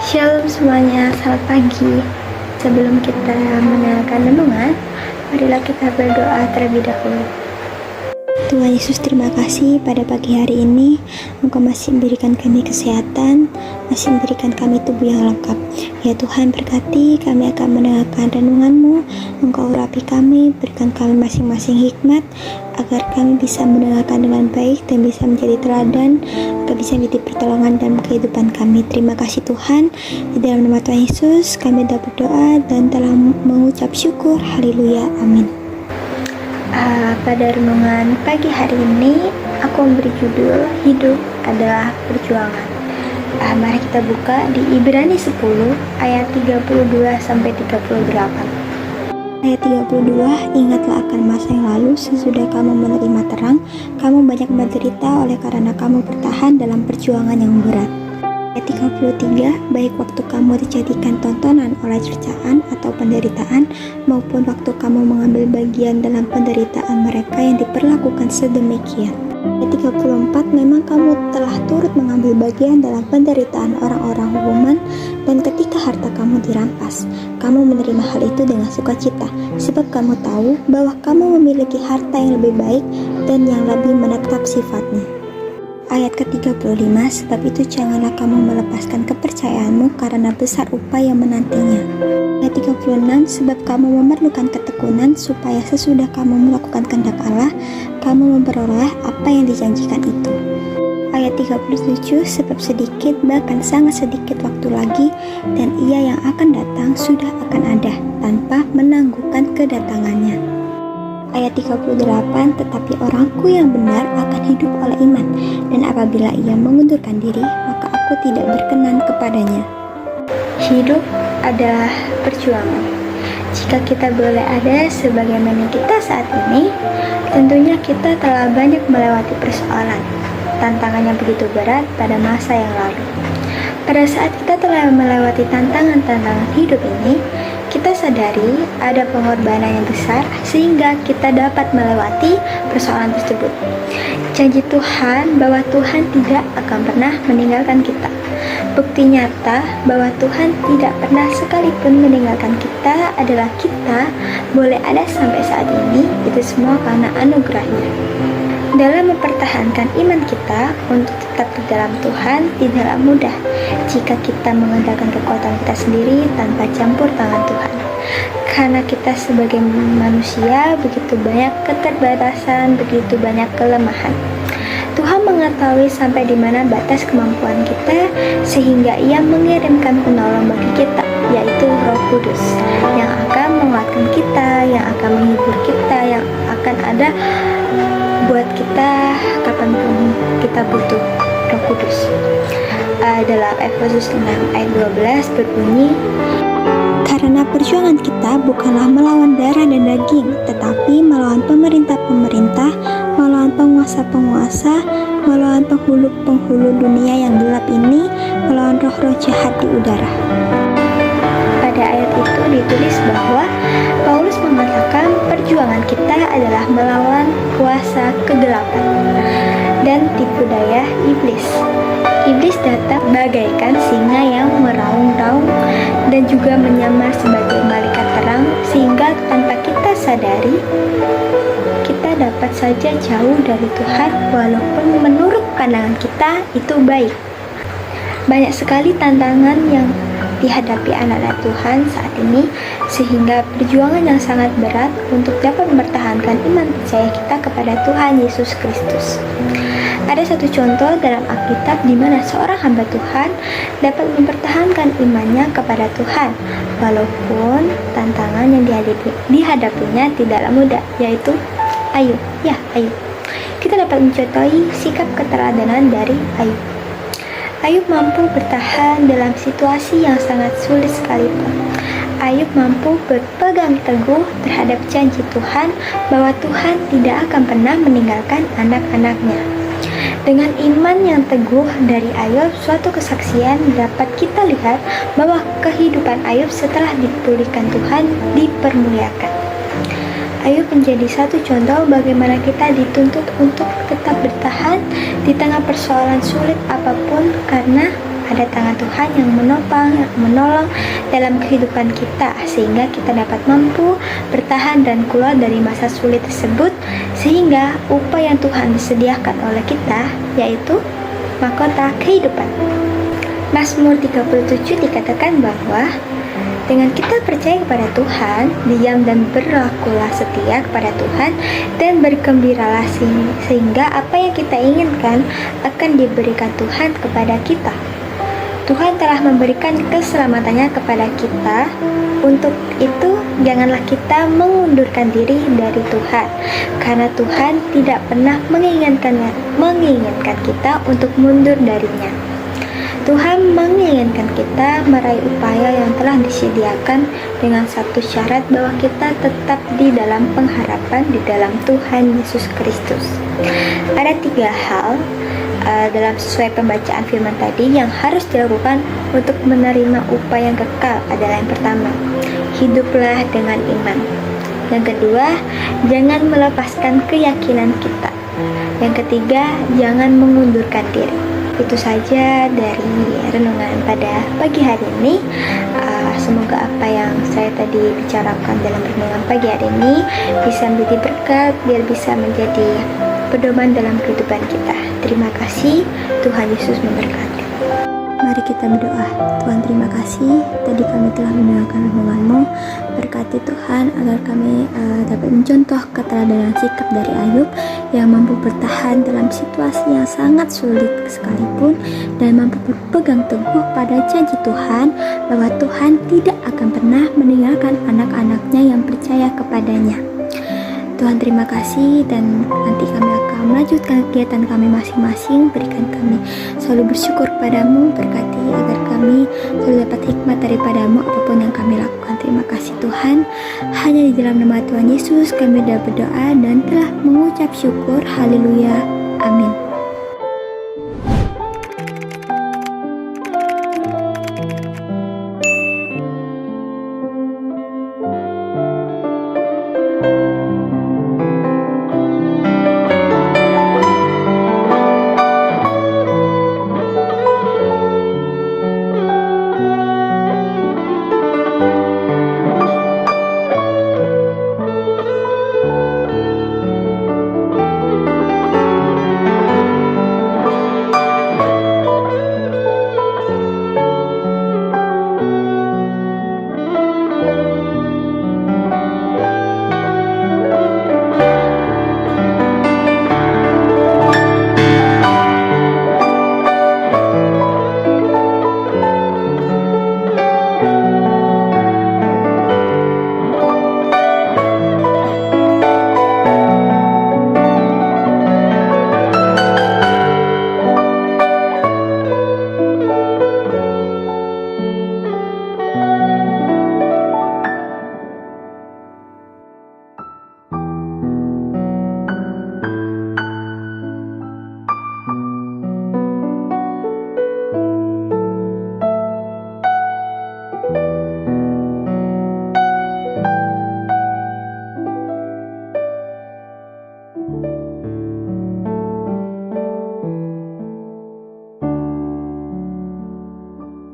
Shalom semuanya, selamat pagi. Sebelum kita mendengarkan renungan, marilah kita berdoa terlebih dahulu. Tuhan Yesus, terima kasih pada pagi hari ini Engkau masih memberikan kami kesehatan, masih memberikan kami tubuh yang lengkap. Ya Tuhan, berkati kami akan mendengarkan renungan-Mu. Engkau urapi kami, berikan kami masing-masing hikmat agar kami bisa mendengarkan dengan baik dan bisa menjadi teladan, agar bisa menjadi pertolongan dalam kehidupan kami. Terima kasih Tuhan. Di dalam nama Tuhan Yesus kami telah berdoa dan telah mengucap syukur. Haleluya, amin. Pada renungan pagi hari ini aku memberi judul Hidup adalah Perjuangan. Mari kita buka di Ibrani 10 ayat 32 sampai 38. Ayat 32, ingatlah akan masa yang lalu sesudah kamu menerima terang, kamu banyak menderita oleh karena kamu bertahan dalam perjuangan yang berat. Ayat 33, baik waktu kamu dijadikan tontonan oleh cercaan atau penderitaan, maupun waktu kamu mengambil bagian dalam penderitaan mereka yang diperlakukan sedemikian. Ayat 34, memang kamu telah turut mengambil bagian dalam penderitaan orang-orang hukuman, dan ketika harta kamu dirampas, kamu menerima hal itu dengan sukacita, sebab kamu tahu bahwa kamu memiliki harta yang lebih baik dan yang lebih menetap sifatnya. Ayat ke-35, sebab itu janganlah kamu melepaskan kepercayaanmu karena besar upaya menantinya. Ayat 36, sebab kamu memerlukan ketekunan supaya sesudah kamu melakukan kehendak Allah, kamu memperoleh apa yang dijanjikan itu. Ayat 37, sebab sedikit bahkan sangat sedikit waktu lagi dan ia yang akan datang sudah akan ada tanpa menangguhkan kedatangannya. Ayat 38, tetapi orangku yang benar akan hidup oleh iman, dan apabila ia mengundurkan diri, maka aku tidak berkenan kepadanya. Hidup adalah perjuangan. Jika kita boleh ada sebagaimana kita saat ini, tentunya kita telah banyak melewati persoalan, tantangan yang begitu berat pada masa yang lalu. Pada saat kita telah melewati tantangan-tantangan hidup ini, kita sadari ada pengorbanan yang besar sehingga kita dapat melewati persoalan tersebut. Janji Tuhan bahwa Tuhan tidak akan pernah meninggalkan kita. Bukti nyata bahwa Tuhan tidak pernah sekalipun meninggalkan kita adalah kita boleh ada sampai saat ini, itu semua karena anugerahnya. Dalam mempertahankan iman kita untuk tetap di dalam Tuhan tidaklah mudah jika kita mengandalkan kekuatan kita sendiri tanpa campur tangan Tuhan. Karena kita sebagai manusia begitu banyak keterbatasan, begitu banyak kelemahan. Tuhan mengetahui sampai di mana batas kemampuan kita sehingga Ia mengirimkan penolong bagi kita, yaitu Roh Kudus yang akan menguatkan kita, yang akan menghibur kita, yang akan ada buat kita kapanpun kita butuh Roh Kudus. Dalam Efesus 6 ayat 12 berbunyi, karena perjuangan kita bukanlah melawan darah dan daging, tetapi melawan pemerintah-pemerintah, melawan penguasa-penguasa, melawan penghulu-penghulu dunia yang gelap ini, melawan roh-roh jahat di udara. Pada ayat itu ditulis bahwa Paulus mengatakan perjuangan kita adalah melawan kuasa kegelapan dan tipu daya iblis. Iblis datang bagaikan singa yang meraung-raung dan juga menyamar sebagai malaikat terang, sehingga tanpa kita sadari kita dapat saja jauh dari Tuhan walaupun menurut pandangan kita itu baik. Banyak sekali tantangan yang dihadapi anak-anak Tuhan saat ini, sehingga perjuangan yang sangat berat untuk dapat mempertahankan iman percaya kita kepada Tuhan Yesus Kristus. Ada satu contoh dalam Alkitab di mana seorang hamba Tuhan dapat mempertahankan imannya kepada Tuhan walaupun tantangan yang dihadapinya tidaklah mudah, yaitu Ayub. Ayub. Kita dapat mencontohi sikap keteladanan dari Ayub. Ayub mampu bertahan dalam situasi yang sangat sulit sekalipun. Ayub mampu berpegang teguh terhadap janji Tuhan bahwa Tuhan tidak akan pernah meninggalkan anak-anaknya. Dengan iman yang teguh dari Ayub, suatu kesaksian dapat kita lihat bahwa kehidupan Ayub setelah dipulihkan Tuhan dipermuliakan. Ayub menjadi satu contoh bagaimana kita dituntut untuk tetap bertahan di tengah persoalan sulit apapun, karena ada tangan Tuhan yang menopang, yang menolong dalam kehidupan kita, sehingga kita dapat mampu bertahan dan keluar dari masa sulit tersebut, sehingga upah yang Tuhan disediakan oleh kita, yaitu mahkota kehidupan. Mazmur 37 dikatakan bahwa dengan kita percaya kepada Tuhan, diam dan berlakulah setia kepada Tuhan, dan bergembiralah sehingga apa yang kita inginkan akan diberikan Tuhan kepada kita. Tuhan telah memberikan keselamatannya kepada kita. Untuk itu, janganlah kita mengundurkan diri dari Tuhan, karena Tuhan tidak pernah menginginkan kita untuk mundur darinya. Tuhan menginginkan kita meraih upaya yang telah disediakan dengan satu syarat, bahwa kita tetap di dalam pengharapan di dalam Tuhan Yesus Kristus. Ada 3 hal dalam sesuai pembacaan firman tadi yang harus dilakukan untuk menerima upaya yang kekal. Adalah yang pertama, hiduplah dengan iman. Yang kedua, jangan melepaskan keyakinan kita. Yang ketiga, jangan mengundurkan diri. Itu saja dari renungan pada pagi hari ini. Semoga apa yang saya tadi bicarakan dalam renungan pagi hari ini bisa menjadi berkat, biar bisa menjadi pedoman dalam kehidupan kita. Terima kasih, Tuhan Yesus memberkati. Mari kita berdoa. Tuhan, terima kasih tadi kami telah mendengarkan renungan-Mu. Berkati Tuhan agar kami dapat mencontoh keteladanan sikap dari Ayub yang mampu bertahan dalam situasi yang sangat sulit sekalipun, dan mampu berpegang teguh pada janji Tuhan bahwa Tuhan tidak akan pernah meninggalkan anak-anaknya yang percaya kepadanya. Tuhan, terima kasih, dan nanti kami akan melanjutkan kegiatan kami masing-masing. Berikan kami selalu bersyukur padamu, berkati agar kami selalu dapat hikmat daripadamu apapun yang kami lakukan. Terima kasih Tuhan, hanya di dalam nama Tuhan Yesus kami sudah berdoa dan telah mengucap syukur. Haleluya.